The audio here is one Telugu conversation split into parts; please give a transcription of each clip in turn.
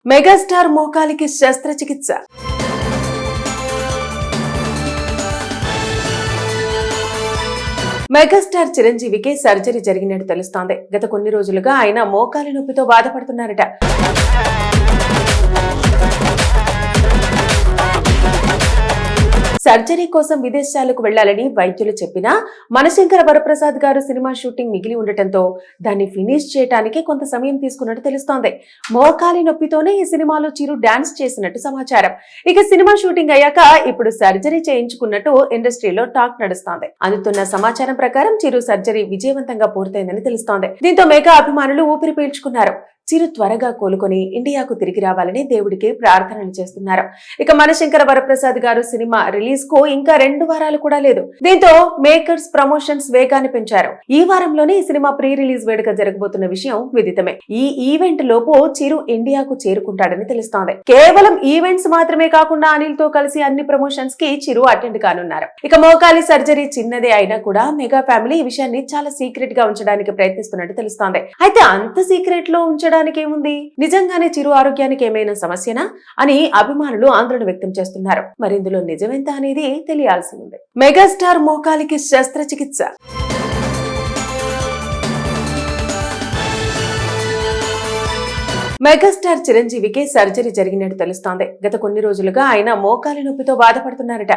మెగాస్టార్ మోకాలికి శస్త్రచికిత్స. మెగాస్టార్ చిరంజీవికి సర్జరీ జరిగినట్టు తెలుస్తోంది. గత కొన్ని రోజులుగా ఆయన మోకాలి నొప్పితో బాధపడుతున్నారట. సర్జరీ కోసం విదేశాలకు వెళ్లాలని వైద్యులు చెప్పినా మనశంకర వరప్రసాద్ గారు సినిమా షూటింగ్ మిగిలి ఉండటంతో దాన్ని ఫినిష్ చేయడానికి కొంత సమయం తీసుకున్నట్టు తెలుస్తోంది. మోకాలి నొప్పితోనే ఈ సినిమాలో చిరు డాన్స్ చేసినట్టు సమాచారం. ఇక సినిమా షూటింగ్ అయ్యాక ఇప్పుడు సర్జరీ చేయించుకున్నట్టు ఇండస్ట్రీలో టాక్ నడుస్తోంది. అందుతున్న సమాచారం ప్రకారం చిరు సర్జరీ విజయవంతంగా పూర్తయిందని తెలుస్తోంది. దీంతో మెగా అభిమానులు ఊపిరి పీల్చుకున్నారు. చిరు త్వరగా కోలుకొని ఇండియాకు తిరిగి రావాలని దేవుడికి ప్రార్థనలు చేస్తున్నారు. ఇక మనశంకర వరప్రసాద్ గారు సినిమా రిలీజ్ కు ఇంకా 2 వారాలు కూడా లేదు. దీంతో మేకర్స్ ప్రమోషన్స్ వేగాన్ని పెంచారు. ఈ వారంలోనే ఈ సినిమా ప్రీ రిలీజ్ వేడుక జరగబోతున్న విషయం విదితమే. ఈ ఈవెంట్ లోపు చిరు ఇండియాకు చేరుకుంటాడని తెలుస్తోంది. కేవలం ఈవెంట్స్ మాత్రమే కాకుండా అనిల్ తో కలిసి అన్ని ప్రమోషన్స్ కి చిరు అటెండ్ కానున్నారు. ఇక మోకాలి సర్జరీ చిన్నదే అయినా కూడా మెగా ఫ్యామిలీ ఈ విషయాన్ని చాలా సీక్రెట్ గా ఉంచడానికి ప్రయత్నిస్తున్నట్టు తెలుస్తోంది. అయితే అంత సీక్రెట్ లో ఉంచడానికి ఏముంది? నిజంగానే చిరు ఆరోగ్యానికి ఏమైనా సమస్యనా అని అభిమానులు ఆందోళన వ్యక్తం చేస్తున్నారు. మరి ఇందులో నిజమెంత అనేది తెలియాల్సి ఉంది. మెగాస్టార్ మోకాలికి శస్త్రచికిత్స. మెగాస్టార్ చిరంజీవికి సర్జరీ జరిగినట్టు తెలుస్తోంది. గత కొన్ని రోజులుగా ఆయన మోకాలి నొప్పితో బాధపడుతున్నారట.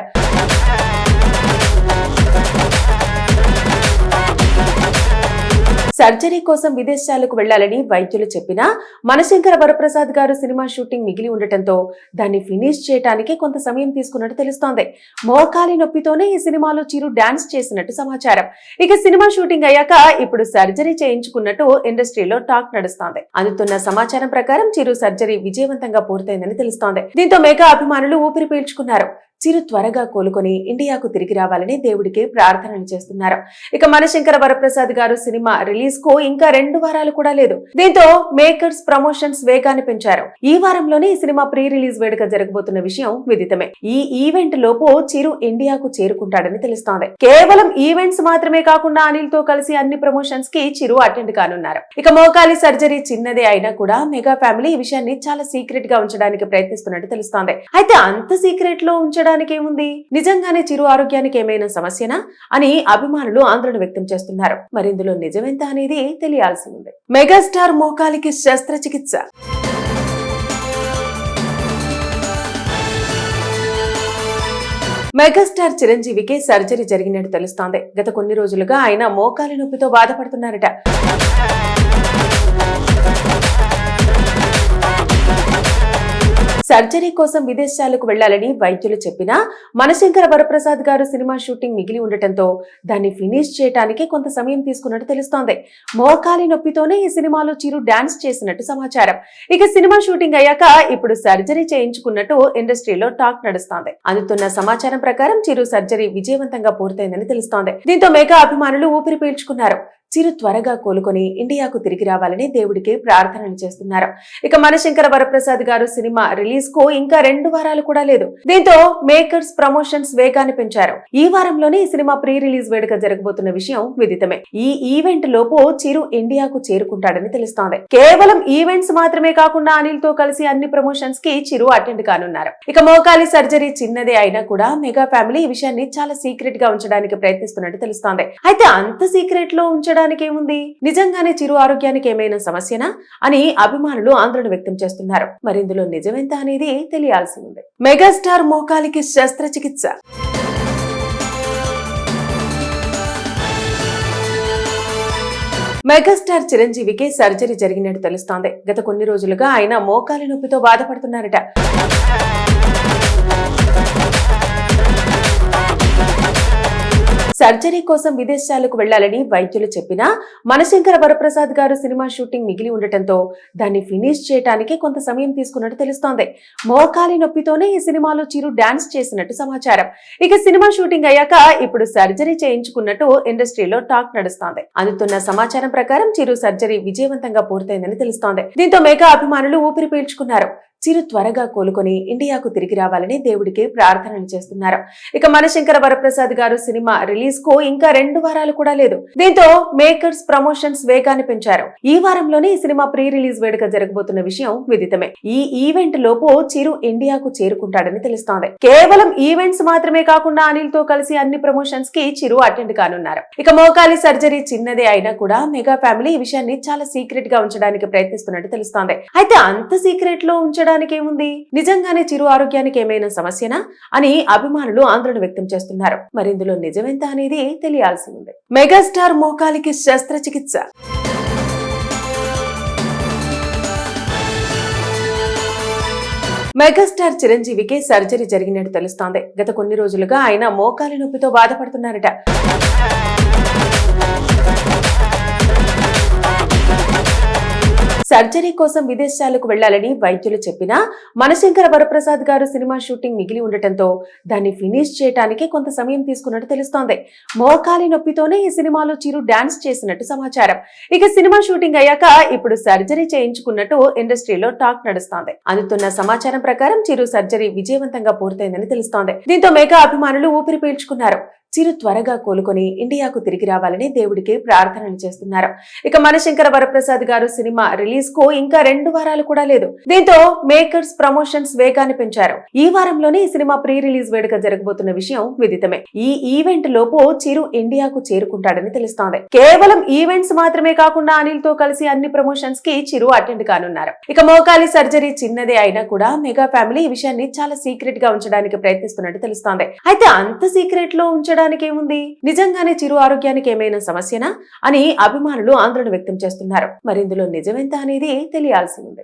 సర్జరీ కోసం విదేశాలకు వెళ్లాలని వైద్యులు చెప్పినా మనశంకర వరప్రసాద్ గారు సినిమా షూటింగ్ మిగిలి ఉండటంతో దాన్ని ఫినిష్ చేయడానికి కొంత సమయం తీసుకున్నట్టు తెలుస్తోంది. మోకాలి నొప్పితోనే ఈ సినిమాలో చిరు డాన్స్ చేసినట్టు సమాచారం. ఇక సినిమా షూటింగ్ అయ్యాక ఇప్పుడు సర్జరీ చేయించుకున్నట్టు ఇండస్ట్రీలో టాక్ నడుస్తోంది. అందుతున్న సమాచారం ప్రకారం చిరు సర్జరీ విజయవంతంగా పూర్తయిందని తెలుస్తోంది. దీంతో మెగా అభిమానులు ఊపిరి పీల్చుకున్నారు. చిరు త్వరగా కోలుకొని ఇండియాకు తిరిగి రావాలని దేవుడికి ప్రార్థనలు చేస్తున్నారు. ఇక మనశంకర వరప్రసాద్ గారు సినిమా రిలీజ్ కు ఇంకా 2 వారాలు కూడా లేదు. దీంతో మేకర్స్ ప్రమోషన్స్ వేగాన్ని పెంచారు. ఈ వారంలోనే ఈ సినిమా ప్రీ రిలీజ్ వేడుక జరగబోతున్న విషయం విదితమే. ఈ ఈవెంట్ లోపు చిరు ఇండియాకు చేరుకుంటాడని తెలుస్తోంది. కేవలం ఈవెంట్స్ మాత్రమే కాకుండా అనిల్ తో కలిసి అన్ని ప్రమోషన్స్ కి చిరు అటెండ్ కానున్నారు. ఇక మోకాలి సర్జరీ చిన్నదే అయినా కూడా మెగా ఫ్యామిలీ ఈ విషయాన్ని చాలా సీక్రెట్ గా ఉంచడానికి ప్రయత్నిస్తున్నట్టు తెలుస్తోంది. అయితే అంత సీక్రెట్ లో ఉంచడానికి ఏముంది? నిజంగానే చిరు ఆరోగ్యానికి ఏమైనా సమస్యనా అని అభిమానులు ఆందోళన వ్యక్తం చేస్తున్నారు. మరి ఇందులో నిజమెంత అనేది తెలియాల్సి ఉంది. మెగాస్టార్ మోకాలికి శస్త్రచికిత్స. మెగాస్టార్ చిరంజీవికి సర్జరీ జరిగినట్టు తెలుస్తోంది. గత కొన్ని రోజులుగా ఆయన మోకాలి నొప్పితో బాధపడుతున్నారట. సర్జరీ కోసం విదేశాలకు వెళ్లాలని వైద్యులు చెప్పినా మనశంకర వరప్రసాద్ గారు సినిమా షూటింగ్ మిగిలి ఉండటంతో దాన్ని ఫినిష్ చేయడానికి కొంత సమయం తీసుకున్నట్టు తెలుస్తోంది. మోకాలి నొప్పితోనే ఈ సినిమాలో చిరు డాన్స్ చేసినట్టు సమాచారం. ఇక సినిమా షూటింగ్ అయ్యాక ఇప్పుడు సర్జరీ చేయించుకున్నట్టు ఇండస్ట్రీలో టాక్ నడుస్తోంది. అందుతున్న సమాచారం ప్రకారం చిరు సర్జరీ విజయవంతంగా పూర్తయిందని తెలుస్తోంది. దీంతో మెగా అభిమానులు ఊపిరి పీల్చుకున్నారు. చిరు త్వరగా కోలుకొని ఇండియాకు తిరిగి రావాలని దేవుడికి ప్రార్థనలు చేస్తున్నారు. ఇక మనశంకర వరప్రసాద్ గారు సినిమా రిలీజ్ కు ఇంకా 2 వారాలు కూడా లేదు. దీంతో మేకర్స్ ప్రమోషన్స్ వేగాన్ని పెంచారు. ఈ వారంలోనే ఈ సినిమా ప్రీ రిలీజ్ వేడుక జరగబోతున్న విషయం విదితమే. ఈ ఈవెంట్ లోపు చిరు ఇండియాకు చేరుకుంటాడని తెలుస్తోంది. కేవలం ఈవెంట్స్ మాత్రమే కాకుండా అనిల్ తో కలిసి అన్ని ప్రమోషన్స్ కి చిరు అటెండ్ కానున్నారు. ఇక మోకాలి సర్జరీ చిన్నదే అయినా కూడా మెగా ఫ్యామిలీ ఈ విషయాన్ని చాలా సీక్రెట్ గా ఉంచడానికి ప్రయత్నిస్తున్నట్టు తెలుస్తోంది. అయితే అంత సీక్రెట్ లో ఉంచడానికి ఏముంది? నిజంగానే చిరు ఆరోగ్యానికి ఏమైనా సమస్యనా అని అభిమానులు ఆందోళన వ్యక్తం చేస్తున్నారు. మరి ఇందులో నిజమెంత అనేది తెలియాల్సి ఉంది. మెగాస్టార్ మోకాలికి శస్త్రచికిత్స. మెగాస్టార్ చిరంజీవికి సర్జరీ జరిగినట్టు తెలుస్తోంది. గత కొన్ని రోజులుగా ఆయన మోకాలి నొప్పితో బాధపడుతున్నారట. సర్జరీ కోసం విదేశాలకు వెళ్లాలని వైద్యులు చెప్పినా మనశంకర వరప్రసాద్ గారు సినిమా షూటింగ్ మిగిలి ఉండటంతో దాన్ని ఫినిష్ చేయడానికి కొంత సమయం తీసుకున్నట్టు తెలుస్తోంది. మోకాలి నొప్పితోనే ఈ సినిమాలో చిరు డాన్స్ చేసినట్టు సమాచారం. ఇక సినిమా షూటింగ్ అయ్యాక ఇప్పుడు సర్జరీ చేయించుకున్నట్టు ఇండస్ట్రీలో టాక్ నడుస్తోంది. అందుతున్న సమాచారం ప్రకారం చిరు సర్జరీ విజయవంతంగా పూర్తయిందని తెలుస్తోంది. దీంతో మెగా అభిమానులు ఊపిరి పీల్చుకున్నారు. చిరు త్వరగా కోలుకొని ఇండియాకు తిరిగి రావాలని దేవుడికి ప్రార్థనలు చేస్తున్నారు. ఇక మనశంకర వరప్రసాద్ గారు సినిమా రిలీజ్ కు ఇంకా 2 వారాలు కూడా లేదు. దీంతో మేకర్స్ ప్రమోషన్స్ వేగాన్ని పెంచారు. ఈ వారంలోనే ఈ సినిమా ప్రీ రిలీజ్ వేడుక జరగబోతున్న విషయం విదితమే. ఈ ఈవెంట్ లోపు చిరు ఇండియాకు చేరుకుంటాడని తెలుస్తోంది. కేవలం ఈవెంట్స్ మాత్రమే కాకుండా అనిల్ తో కలిసి అన్ని ప్రమోషన్స్ కి చిరు అటెండ్ కానున్నారు. ఇక మోకాలి సర్జరీ చిన్నదే అయినా కూడా మెగా ఫ్యామిలీ ఈ విషయాన్ని చాలా సీక్రెట్ గా ఉంచడానికి ప్రయత్నిస్తున్నట్టు తెలుస్తోంది. అయితే అంత సీక్రెట్ లో ఉంచడానికి ఏముంది? నిజంగానే చిరు ఆరోగ్యానికి ఏమైనా సమస్యనా అని అభిమానులు ఆందోళన వ్యక్తం చేస్తున్నారు. మరి ఇందులో నిజమెంత అనేది తెలియాల్సి ఉంది. మెగాస్టార్ మోకాలికి శస్త్రచికిత్స. మెగాస్టార్ చిరంజీవికి సర్జరీ జరిగినట్టు తెలుస్తోంది. గత కొన్ని రోజులుగా ఆయన మోకాలి నొప్పితో బాధపడుతున్నారట. సర్జరీ కోసం విదేశాలకు వెళ్లాలని వైద్యులు చెప్పినా మనశంకర వరప్రసాద్ గారు సినిమా షూటింగ్ మిగిలి ఉండటంతో దాన్ని ఫినిష్ చేయడానికి కొంత సమయం తీసుకున్నట్టు తెలుస్తోంది. మోకాలి నొప్పితోనే ఈ సినిమాలో చిరు డాన్స్ చేసినట్టు సమాచారం. ఇక సినిమా షూటింగ్ అయ్యాక ఇప్పుడు సర్జరీ చేయించుకున్నట్టు ఇండస్ట్రీలో టాక్ నడుస్తోంది. అందుతున్న సమాచారం ప్రకారం చిరు సర్జరీ విజయవంతంగా పూర్తయిందని తెలుస్తోంది. దీంతో మెగా అభిమానులు ఊపిరి పీల్చుకున్నారు. చిరు త్వరగా కోలుకొని ఇండియాకు తిరిగి రావాలని దేవుడికి ప్రార్థనలు చేస్తున్నారు. ఇక మనశంకర వరప్రసాద్ గారు సినిమా రిలీజ్ కు ఇంకా 2 వారాలు కూడా లేదు. దీంతో మేకర్స్ ప్రమోషన్స్ వేగాన్ని పెంచారు. ఈ వారంలోనే ఈ సినిమా ప్రీ రిలీజ్ వేడుక జరగబోతున్న విషయం విదితమే. ఈ ఈవెంట్ లోపు చిరు ఇండియాకు చేరుకుంటాడని తెలుస్తోంది. కేవలం ఈవెంట్స్ మాత్రమే కాకుండా అనిల్ తో కలిసి అన్ని ప్రమోషన్స్ కి చిరు అటెండ్ కానున్నారు. ఇక మోకాలి సర్జరీ చిన్నదే అయినా కూడా మెగా ఫ్యామిలీ ఈ విషయాన్ని చాలా సీక్రెట్ గా ఉంచడానికి ప్రయత్నిస్తున్నట్టు తెలుస్తోంది. అయితే అంత సీక్రెట్ లో ఉంచడానికి ఏముంది? నిజంగానే చిరు ఆరోగ్యానికి ఏమైనా సమస్యనా అని అభిమానులు ఆందోళన వ్యక్తం చేస్తున్నారు. మరి ఇందులో నిజమెంత అనేది తెలియాల్సి ఉంది.